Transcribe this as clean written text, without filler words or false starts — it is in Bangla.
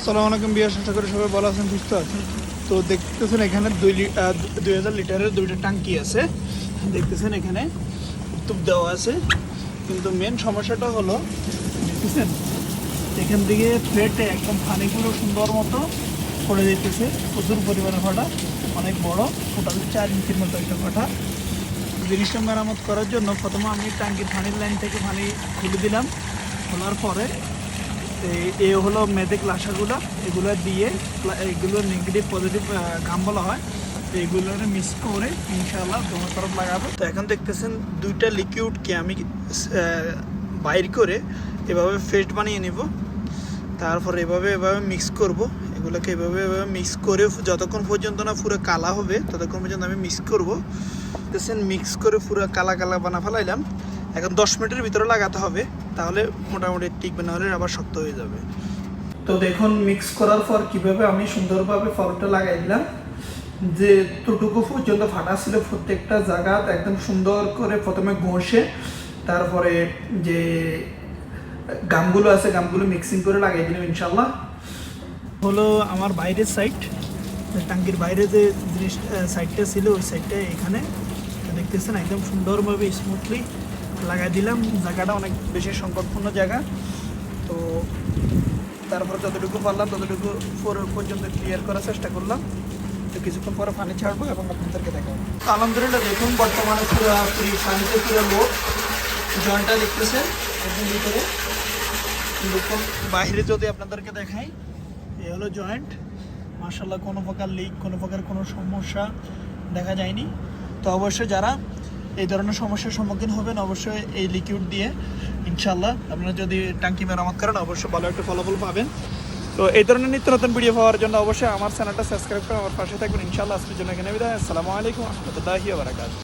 আসসালামু আলাইকুম বিয়ার, আশা করি সবাই ভালো আছেন, সুস্থ আছেন। তো দেখতেছেন এখানে 2000 লিটারের দুইটা ট্যাঙ্কি আছে। দেখতেছেন এখানে উত্তুপ দেওয়া আছে, কিন্তু মেন সমস্যাটা হলো দেখতেছেন এখান থেকে ফেটে একদম পানিগুলো সুন্দর মতো পড়ে যেতেছে। প্রচুর পরিমাণে ফাটা, অনেক বড়, টোটাল 4 ইঞ্চির মতো একটা ফাটা। জিনিসটা মেরামত করার জন্য প্রথমে আমি ট্যাঙ্কির পানির লাইন থেকে পানি খুলে দিলাম। খোলার পরে এ হলো মেদিক লাসাগুলো, এগুলো দিয়ে এগুলো নেগেটিভ পজিটিভ ঘাম বলা হয়, তো এগুলো মিক্স করে ইনশাআল্লাহ তোমার তরফ লাগাবো। তো এখন দেখতেছেন দুইটা লিকুইডকে আমি বাইর করে এভাবে পেস্ট বানিয়ে নিব। তারপর এভাবে মিক্স করব, এগুলোকে এভাবে মিক্স করে যতক্ষণ পর্যন্ত না পুরো কালা হবে ততক্ষণ পর্যন্ত আমি মিক্স করব। দেখতেছেন মিক্স করে পুরো কালা কালা বানা ফেলাইলাম। এখন 10 মিনিটের ভিতরে লাগাতে হবে, তাহলে মোটামুটি টিকবে, না হলে আবার শক্ত হয়ে যাবে। তো দেখুন মিক্স করার পর কিভাবে আমি সুন্দরভাবে ফলটা লাগাই দিলাম। যে তোটুকু পর্যন্ত ফাটা ছিল প্রত্যেকটা জায়গা একদম সুন্দর করে প্রথমে ঘষে তারপরে যে গামগুলো আছে গামগুলো মিক্সিং করে লাগাই দিলাম ইনশাল্লাহ। হলো আমার বাইরের সাইড, ট্যাঙ্কির বাইরে যে জিনিস সাইডটা ছিল ওই সাইডটা এখানে দেখতেছেন একদম সুন্দরভাবে স্মুথলি লাগাই দিলাম। জায়গাটা অনেক বেশি সংকটপূর্ণ জায়গা, তো তারপরে যতটুকু পারলাম ততটুকু পর্যন্ত ক্লিয়ার করার চেষ্টা করলাম। তো কিছুক্ষণ পরে পানি ছাড়বো এবং আপনাদেরকে দেখাবো। আলহামদুলিল্লাহ দেখুন বর্তমানে পুরোপুরি পানিতে পুরো লো জয়েন্টটা দেখতেছেন একদম ভিতরে। দেখুন বাইরে যদি আপনাদেরকে দেখাই, এ হলো জয়েন্ট। মাশাআল্লাহ কোনো প্রকার লিক, কোনো প্রকার কোনো সমস্যা দেখা যায়নি। তো অবশ্যই যারা এই ধরনের সমস্যার সম্মুখীন হবেন অবশ্যই এই লিকুইড দিয়ে ইনশাল্লাহ আপনারা যদি ট্যাঙ্কি মেরামত করেন অবশ্যই ভালো একটা ফলাফল পাবেন। তো এই ধরনের নিত্য নতুন ভিডিও পাওয়ার জন্য অবশ্যই আমার চ্যানেলটা সাবস্ক্রাইব করে আমার পাশে থাকবেন ইনশাল্লাহ। আজকের জন্য এখানে বিদায়। আসসালামু আলাইকুম ওয়া রাহমাতুল্লাহি ওয়া বারাকাতুহু।